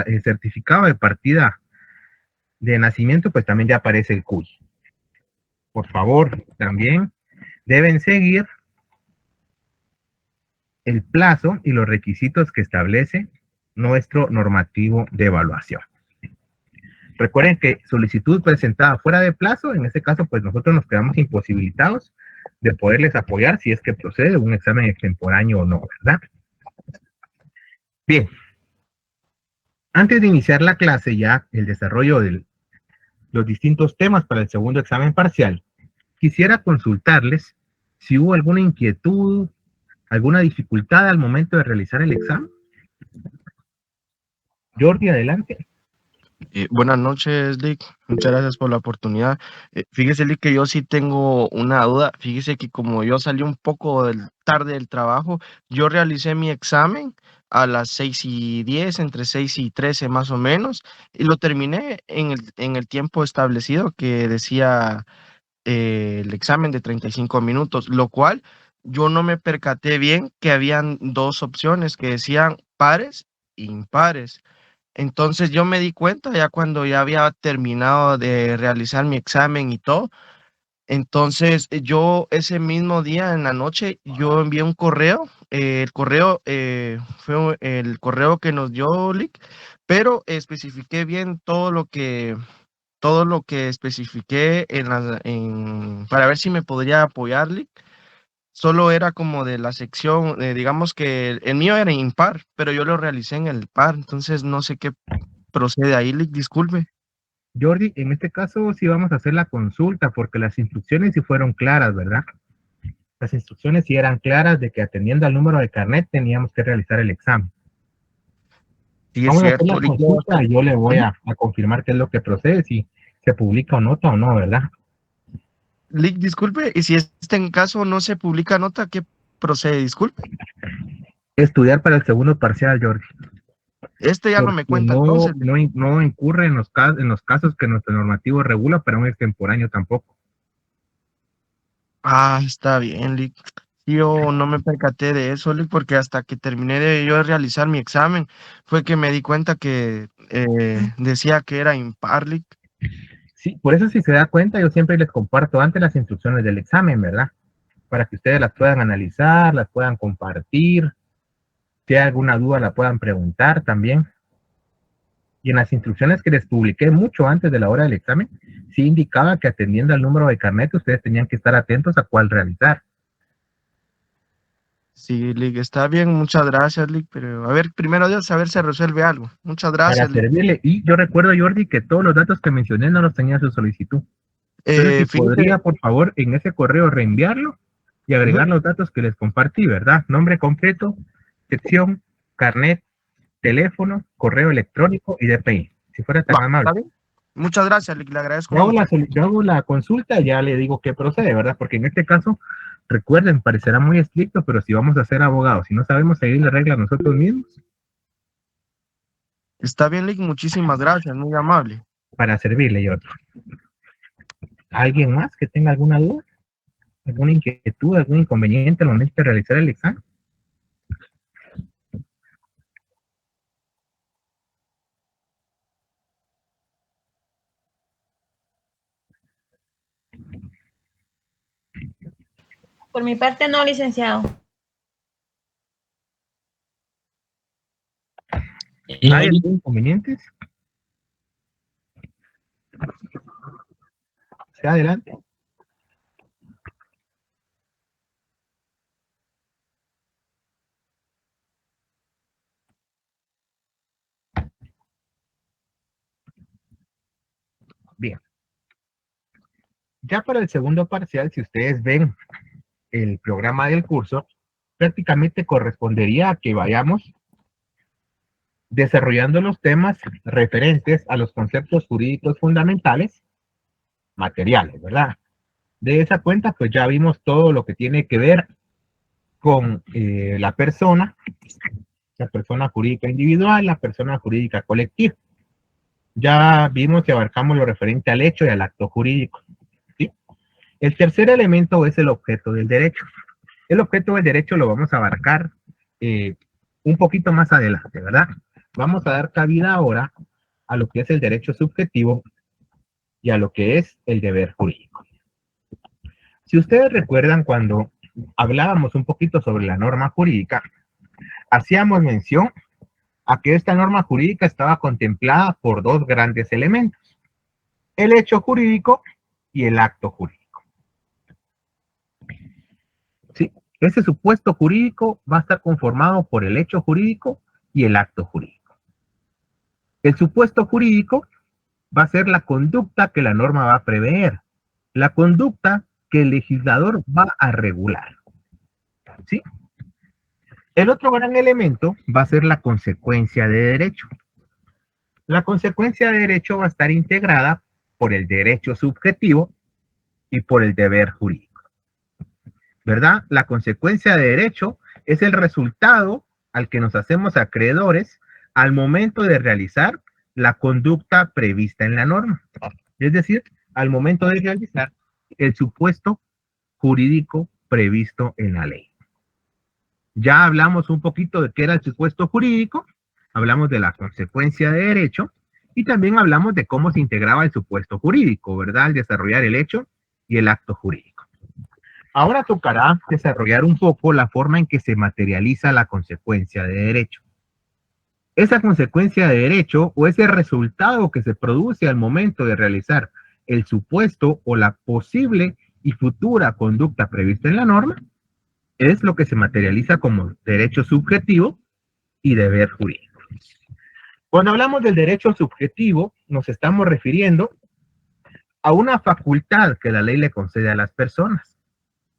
el certificado de partida de nacimiento, pues también ya aparece el CUI. Por favor, también deben seguir el plazo y los requisitos que establece nuestro normativo de evaluación. Recuerden que solicitud presentada fuera de plazo, en este caso, pues nosotros nos quedamos imposibilitados de poderles apoyar si es que procede un examen extemporáneo o no, ¿verdad? Bien. Antes de iniciar la clase, ya el desarrollo de los distintos temas para el segundo examen parcial, quisiera consultarles si hubo alguna inquietud, alguna dificultad al momento de realizar el examen. Jordi, adelante. Buenas noches, Lick. Muchas gracias por la oportunidad. Fíjese, Lick, que yo sí tengo una duda. Fíjese que como yo salí un poco tarde del trabajo, yo realicé mi examen a las 6:10, entre 6:13 más o menos, y lo terminé en el tiempo establecido que decía el examen de 35 minutos, lo cual yo no me percaté bien que habían dos opciones que decían pares e impares. Entonces yo me di cuenta ya cuando ya había terminado de realizar mi examen y todo. Entonces yo ese mismo día en la noche yo envié un correo. El correo fue el correo que nos dio Lick, pero especifiqué bien todo lo que especifiqué para ver si me podría apoyar, Lick. Solo era como de la sección, digamos que el mío era impar, pero yo lo realicé en el par, entonces no sé qué procede ahí, Lick, disculpe. Jordi, en este caso sí vamos a hacer la consulta porque las instrucciones sí fueron claras, ¿verdad? Las instrucciones sí eran claras de que atendiendo al número de carnet teníamos que realizar el examen. Sí, es Vamos a hacer cierto, la Lick. consulta y yo le voy a confirmar qué es lo que procede, si se publica o nota o no, ¿verdad? Lick, disculpe, y si en caso no se publica nota, ¿qué procede? Disculpe. Estudiar para el segundo parcial, Jordi, Este ya no me porque cuenta entonces, Lick. no incurre en los casos que nuestro normativo regula para un extemporáneo tampoco. Ah, está bien, Lick. Yo no me percaté de eso, Lick, porque hasta que terminé de yo realizar mi examen fue que me di cuenta que decía que era impar, Lick. Sí, por eso si se da cuenta, yo siempre les comparto antes las instrucciones del examen, ¿verdad? Para que ustedes las puedan analizar, las puedan compartir, si hay alguna duda la puedan preguntar también. Y en las instrucciones que les publiqué mucho antes de la hora del examen, sí indicaba que atendiendo al número de carnet, ustedes tenían que estar atentos a cuál realizar. Sí, Lick, está bien, muchas gracias, Lick, pero a ver, primero Dios, a ver si se resuelve algo. Muchas Para gracias, Lick. servirle. Y yo recuerdo, Jordi, que todos los datos que mencioné no los tenía en su solicitud. Entonces, si Fíjese, podría, por favor, en ese correo reenviarlo y agregar ujú, los datos que les compartí, ¿verdad? Nombre completo, sección, carnet, teléfono, correo electrónico y DPI, si fuera tan va, amable. está bien. Muchas gracias, Lick, le agradezco Yo hago mucho. yo hago la consulta y ya le digo qué procede, ¿verdad? Porque en este caso, recuerden, parecerá muy estricto, pero si vamos a ser abogados, si no sabemos seguir las reglas nosotros mismos, Está bien, Lick, muchísimas gracias, muy amable. para servirle yo. ¿Alguien más que tenga alguna duda, alguna inquietud, algún inconveniente al momento de realizar el examen? Por mi parte, no, licenciado. ¿Hay algún inconveniente? Sea adelante. Bien. Ya para el segundo parcial, si ustedes ven el programa del curso, prácticamente correspondería a que vayamos desarrollando los temas referentes a los conceptos jurídicos fundamentales materiales, ¿verdad? De esa cuenta, pues ya vimos todo lo que tiene que ver con la persona jurídica individual, la persona jurídica colectiva. Ya vimos que abarcamos lo referente al hecho y al acto jurídico, ¿sí? El tercer elemento es el objeto del derecho. El objeto del derecho lo vamos a abarcar un poquito más adelante, ¿verdad? vamos a dar cabida ahora a lo que es el derecho subjetivo y a lo que es el deber jurídico. Si ustedes recuerdan, cuando hablábamos un poquito sobre la norma jurídica, hacíamos mención a que esta norma jurídica estaba contemplada por dos grandes elementos: el hecho jurídico y el acto jurídico. ¿Sí? Ese supuesto jurídico va a estar conformado por el hecho jurídico y el acto jurídico. El supuesto jurídico va a ser la conducta que la norma va a prever, la conducta que el legislador va a regular. ¿Sí? El otro gran elemento va a ser la consecuencia de derecho. La consecuencia de derecho va a estar integrada por el derecho subjetivo y por el deber jurídico, ¿verdad? La consecuencia de derecho es el resultado al que nos hacemos acreedores al momento de realizar la conducta prevista en la norma. Es decir, al momento de realizar el supuesto jurídico previsto en la ley. Ya hablamos un poquito de qué era el supuesto jurídico, hablamos de la consecuencia de derecho y también hablamos de cómo se integraba el supuesto jurídico, ¿verdad? Al desarrollar el hecho y el acto jurídico. Ahora tocará desarrollar un poco la forma en que se materializa la consecuencia de derecho. Esa consecuencia de derecho, o ese resultado que se produce al momento de realizar el supuesto o la posible y futura conducta prevista en la norma, es lo que se materializa como derecho subjetivo y deber jurídico. Cuando hablamos del derecho subjetivo, nos estamos refiriendo a una facultad que la ley le concede a las personas.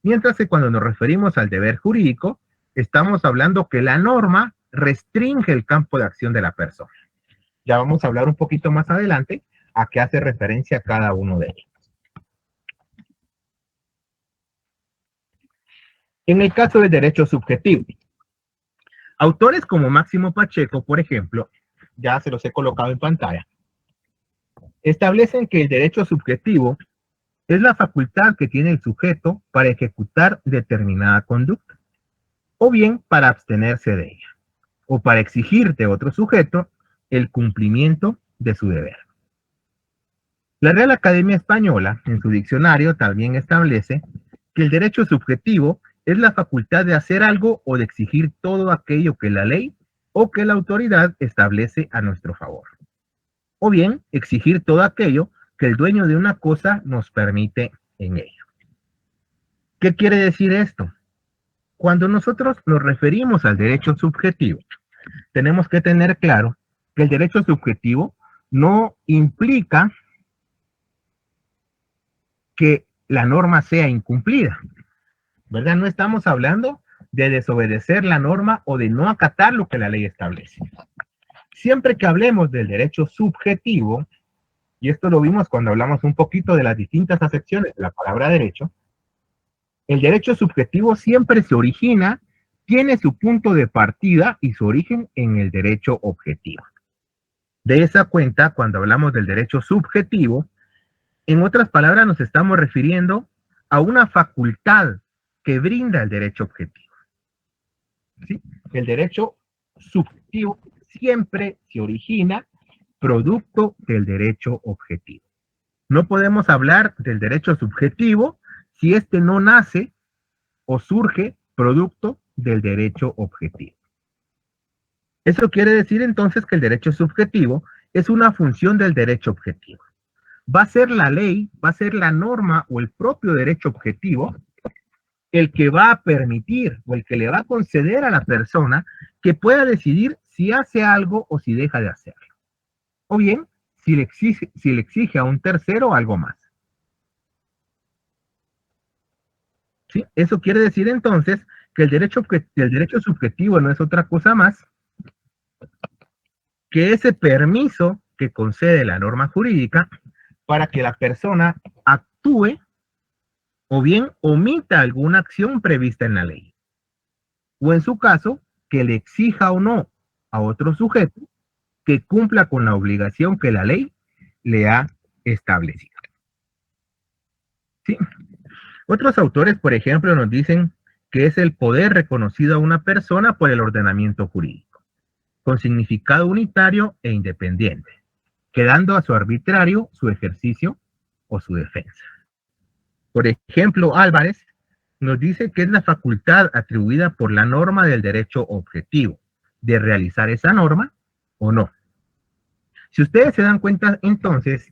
Mientras que cuando nos referimos al deber jurídico, estamos hablando que la norma restringe el campo de acción de la persona. Ya vamos a hablar un poquito más adelante a qué hace referencia cada uno de ellos. En el caso del derecho subjetivo, autores como Máximo Pacheco, por ejemplo, ya se los he colocado en pantalla, establecen que el derecho subjetivo es la facultad que tiene el sujeto para ejecutar determinada conducta, o bien para abstenerse de ella, o para exigir de otro sujeto el cumplimiento de su deber. La Real Academia Española, en su diccionario, también establece que el derecho subjetivo es la facultad de hacer algo o de exigir todo aquello que la ley o que la autoridad establece a nuestro favor, o bien exigir todo aquello que el dueño de una cosa nos permite en ello. ¿Qué quiere decir esto? Cuando nosotros nos referimos al derecho subjetivo, tenemos que tener claro que el derecho subjetivo no implica que la norma sea incumplida, ¿verdad? No estamos hablando de desobedecer la norma o de no acatar lo que la ley establece. Siempre que hablemos del derecho subjetivo, y esto lo vimos cuando hablamos un poquito de las distintas acepciones de la palabra derecho, el derecho subjetivo siempre se origina, tiene su punto de partida y su origen en el derecho objetivo. De esa cuenta, cuando hablamos del derecho subjetivo, en otras palabras nos estamos refiriendo a una facultad que brinda el derecho objetivo. ¿Sí? El derecho subjetivo siempre se origina producto del derecho objetivo. No podemos hablar del derecho subjetivo si este no nace o surge producto del derecho objetivo. Eso quiere decir entonces que el derecho subjetivo es una función del derecho objetivo. Va a ser la ley, va a ser la norma o el propio derecho objetivo el que va a permitir o el que le va a conceder a la persona que pueda decidir si hace algo o si deja de hacerlo. O bien, si le exige a un tercero algo más. ¿Sí? Eso quiere decir entonces que el derecho subjetivo no es otra cosa más que ese permiso que concede la norma jurídica para que la persona actúe o bien omita alguna acción prevista en la ley. O en su caso, que le exija o no a otro sujeto que cumpla con la obligación que la ley le ha establecido. ¿Sí? Otros autores, por ejemplo, nos dicen que es el poder reconocido a una persona por el ordenamiento jurídico. con significado unitario e independiente, quedando a su arbitrario su ejercicio o su defensa. Por ejemplo, Álvarez nos dice que es la facultad atribuida por la norma del derecho objetivo de realizar esa norma o no. Si ustedes se dan cuenta, entonces,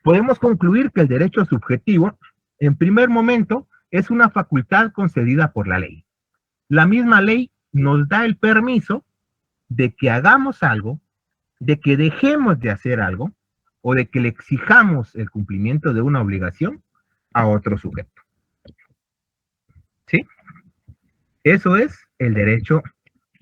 podemos concluir que el derecho subjetivo, en primer momento, es una facultad concedida por la ley. La misma ley nos da el permiso de que hagamos algo, de que dejemos de hacer algo, o de que le exijamos el cumplimiento de una obligación a otro sujeto. ¿Sí? Eso es el derecho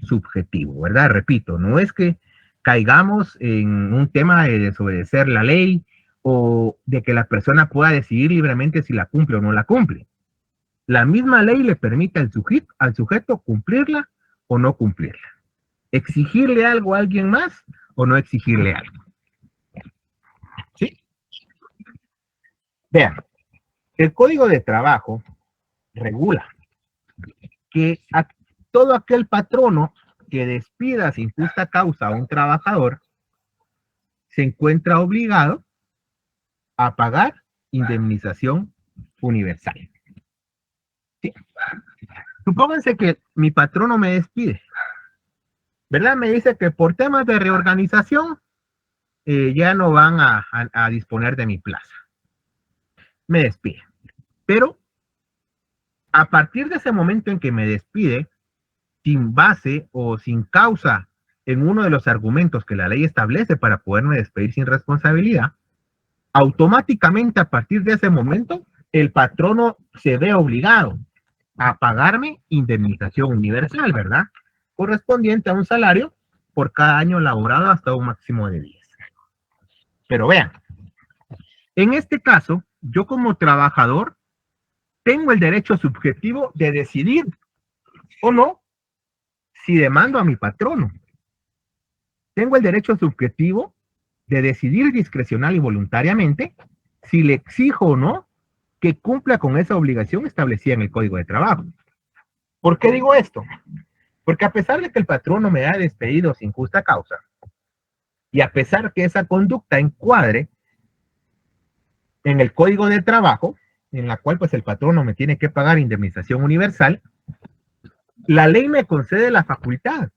subjetivo, ¿verdad? Repito, no es que caigamos en un tema de desobedecer la ley o de que la persona pueda decidir libremente si la cumple o no la cumple. La misma ley le permite al sujeto cumplirla o no cumplirla. Exigirle algo a alguien más o no exigirle algo. ¿Sí? Vean, el Código de Trabajo regula que a todo aquel patrono que despida sin justa causa a un trabajador se encuentra obligado a pagar indemnización universal. ¿Sí? Supónganse que mi patrono me despide, ¿verdad? Me dice que por temas de reorganización ya no van a disponer de mi plaza. Me despide. Pero a partir de ese momento en que me despide, sin base o sin causa en uno de los argumentos que la ley establece para poderme despedir sin responsabilidad, automáticamente a partir de ese momento, el patrono se ve obligado a pagarme indemnización universal, ¿verdad? Correspondiente a un salario por cada año laborado hasta un máximo de 10. Pero vean, en este caso, yo como trabajador tengo el derecho subjetivo de decidir o no si demando a mi patrono. Tengo el derecho subjetivo de decidir discrecional y voluntariamente si le exijo o no que cumpla con esa obligación establecida en el Código de Trabajo. ¿Por qué digo esto? Porque a pesar de que el patrono me ha despedido sin justa causa, y a pesar que esa conducta encuadre en el Código de Trabajo, en la cual pues el patrono me tiene que pagar indemnización universal, la ley me concede la facultad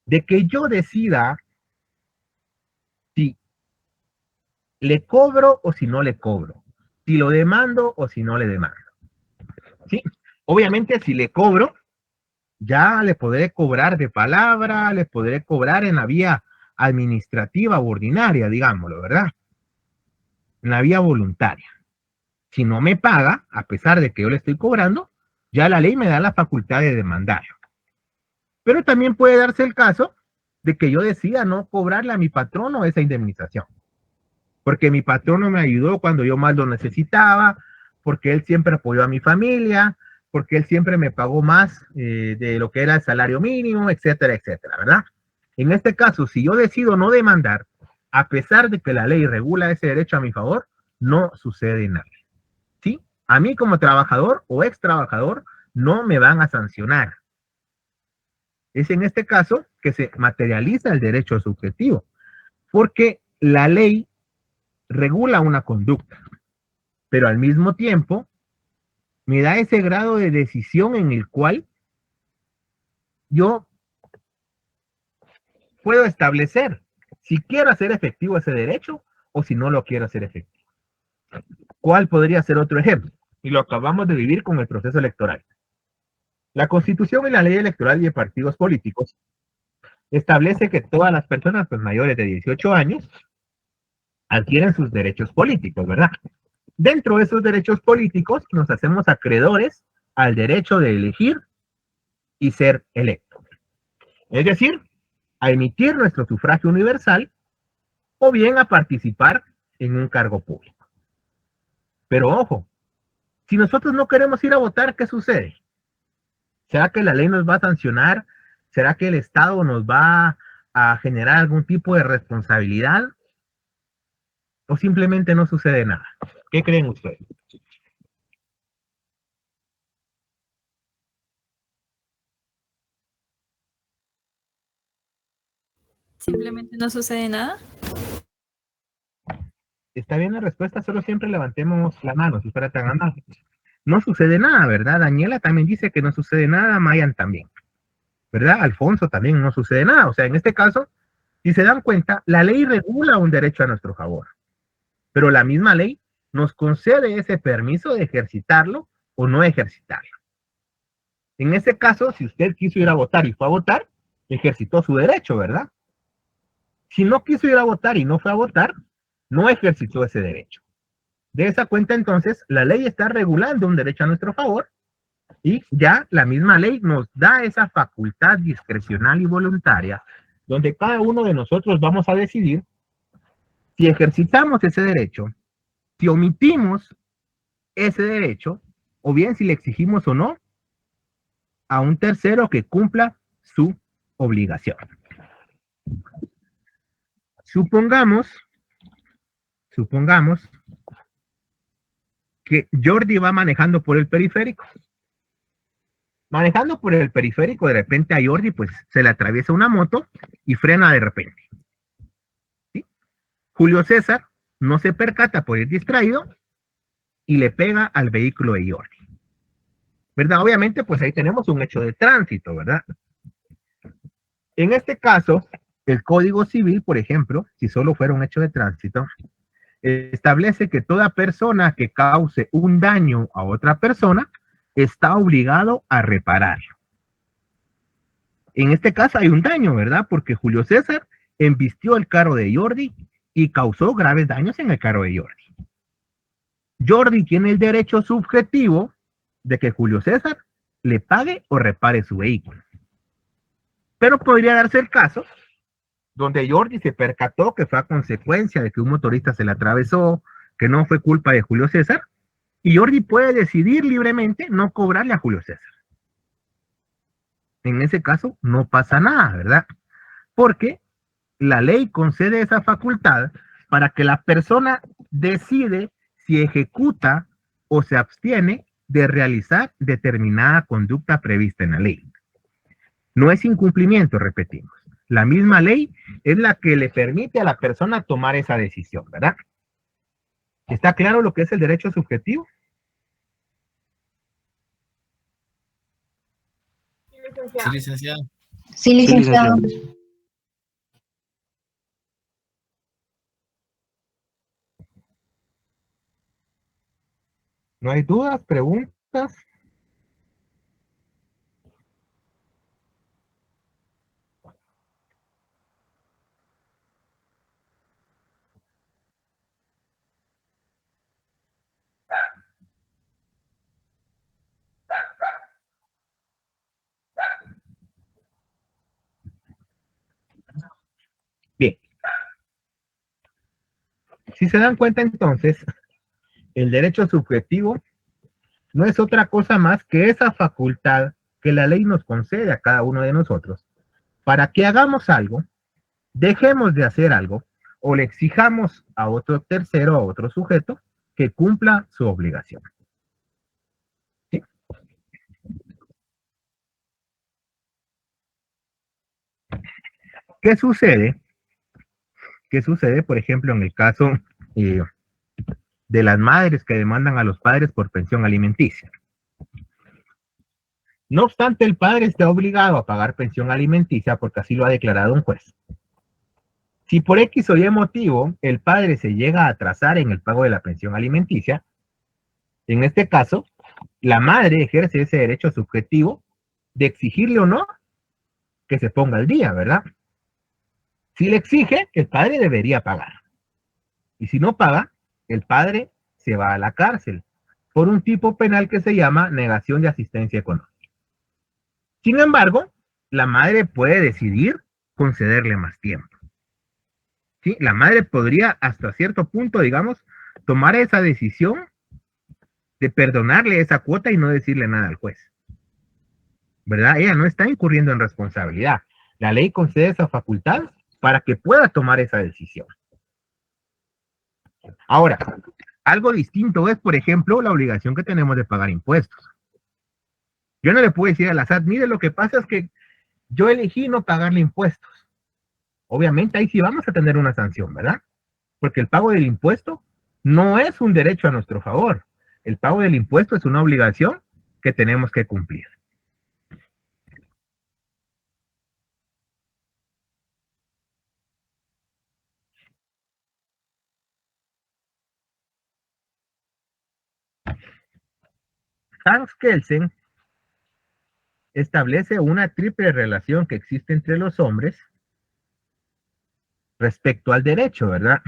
de que yo decida si le cobro o si no le cobro, si lo demando o si no le demando. ¿Sí? Obviamente si le cobro, ya le podré cobrar de palabra, le podré cobrar en la vía administrativa o ordinaria, digámoslo, ¿verdad? En la vía voluntaria. Si no me paga, a pesar de que yo le estoy cobrando, ya la ley me da la facultad de demandar. Pero también puede darse el caso de que yo decida no cobrarle a mi patrono esa indemnización. Porque mi patrono me ayudó cuando yo más lo necesitaba, porque él siempre apoyó a mi familia, porque él siempre me pagó más de lo que era el salario mínimo, etcétera, etcétera, ¿verdad? En este caso, si yo decido no demandar, a pesar de que la ley regula ese derecho a mi favor, no sucede nada. ¿Sí? A mí como trabajador o ex trabajador no me van a sancionar. Es en este caso que se materializa el derecho subjetivo, porque la ley regula una conducta, pero al mismo tiempo me da ese grado de decisión en el cual yo puedo establecer si quiero hacer efectivo ese derecho o si no lo quiero hacer efectivo. ¿Cuál podría ser otro ejemplo? Y lo acabamos de vivir con el proceso electoral. La Constitución y la Ley Electoral y de Partidos Políticos establece que todas las personas pues, mayores de 18 años adquieren sus derechos políticos, ¿verdad? Dentro de esos derechos políticos nos hacemos acreedores al derecho de elegir y ser electos. Es decir, a emitir nuestro sufragio universal o bien a participar en un cargo público. Pero ojo, si nosotros no queremos ir a votar, ¿qué sucede? ¿Será que la ley nos va a sancionar? ¿Será que el Estado nos va a generar algún tipo de responsabilidad? ¿O simplemente no sucede nada? ¿Qué creen ustedes? Simplemente no sucede nada. Está bien la respuesta, solo siempre levantemos la mano si fuera tan amable. No sucede nada, ¿verdad? Daniela también dice que no sucede nada, Mayan también, ¿verdad? Alfonso también no sucede nada. O sea, en este caso, si se dan cuenta, la ley regula un derecho a nuestro favor, pero la misma ley nos concede ese permiso de ejercitarlo o no ejercitarlo. En ese caso, si usted quiso ir a votar y fue a votar, ejercitó su derecho, ¿verdad? Si no quiso ir a votar y no fue a votar, no ejercitó ese derecho. De esa cuenta, entonces, la ley está regulando un derecho a nuestro favor y ya la misma ley nos da esa facultad discrecional y voluntaria donde cada uno de nosotros vamos a decidir si ejercitamos ese derecho, si omitimos ese derecho, o bien si le exigimos o no a un tercero que cumpla su obligación. Supongamos que Jordi va manejando por el periférico. Manejando por el periférico, de repente a Jordi pues se le atraviesa una moto y frena de repente. ¿Sí? Julio César no se percata por ir distraído y le pega al vehículo de Jordi. ¿Verdad? Obviamente pues ahí tenemos un hecho de tránsito, ¿verdad? En este caso, el Código Civil, por ejemplo, si solo fuera un hecho de tránsito, establece que toda persona que cause un daño a otra persona está obligado a repararlo. En este caso hay un daño, ¿verdad? Porque Julio César embistió el carro de Jordi y causó graves daños en el carro de Jordi. Jordi tiene el derecho subjetivo de que Julio César le pague o repare su vehículo. Pero podría darse el caso donde Jordi se percató que fue a consecuencia de que un motorista se le atravesó, que no fue culpa de Julio César, y Jordi puede decidir libremente no cobrarle a Julio César. En ese caso no pasa nada, ¿verdad? Porque la ley concede esa facultad para que la persona decide si ejecuta o se abstiene de realizar determinada conducta prevista en la ley. No es incumplimiento, repetimos. La misma ley es la que le permite a la persona tomar esa decisión, ¿verdad? ¿Está claro lo que es el derecho subjetivo? Sí, licenciado. Sí, licenciado. ¿No hay dudas, preguntas? Bien. Si se dan cuenta entonces, el derecho subjetivo no es otra cosa más que esa facultad que la ley nos concede a cada uno de nosotros para que hagamos algo, dejemos de hacer algo o le exijamos a otro tercero, a otro sujeto, que cumpla su obligación. ¿Sí? ¿Qué sucede? ¿Qué sucede, por ejemplo, en el caso de las madres que demandan a los padres por pensión alimenticia? No obstante, el padre está obligado a pagar pensión alimenticia porque así lo ha declarado un juez. Si por X o Y motivo el padre se llega a atrasar en el pago de la pensión alimenticia, en este caso, la madre ejerce ese derecho subjetivo de exigirle o no que se ponga al día, ¿verdad? Si le exige, el padre debería pagar. Y si no paga, el padre se va a la cárcel por un tipo penal que se llama negación de asistencia económica. Sin embargo, la madre puede decidir concederle más tiempo. ¿Sí? La madre podría hasta cierto punto, digamos, tomar esa decisión de perdonarle esa cuota y no decirle nada al juez. ¿Verdad? Ella no está incurriendo en responsabilidad. La ley concede esa facultad para que pueda tomar esa decisión. Ahora, algo distinto es, por ejemplo, la obligación que tenemos de pagar impuestos. Yo no le puedo decir a la SAT, mire, lo que pasa es que yo elegí no pagarle impuestos. obviamente ahí sí vamos a tener una sanción, ¿verdad? Porque el pago del impuesto no es un derecho a nuestro favor. El pago del impuesto es una obligación que tenemos que cumplir. Hans Kelsen establece una triple relación que existe entre los hombres respecto al derecho, ¿verdad?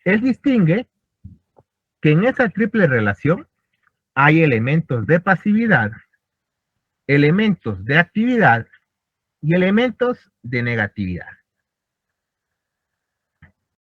Él distingue que en esa triple relación hay elementos de pasividad, elementos de actividad y elementos de negatividad.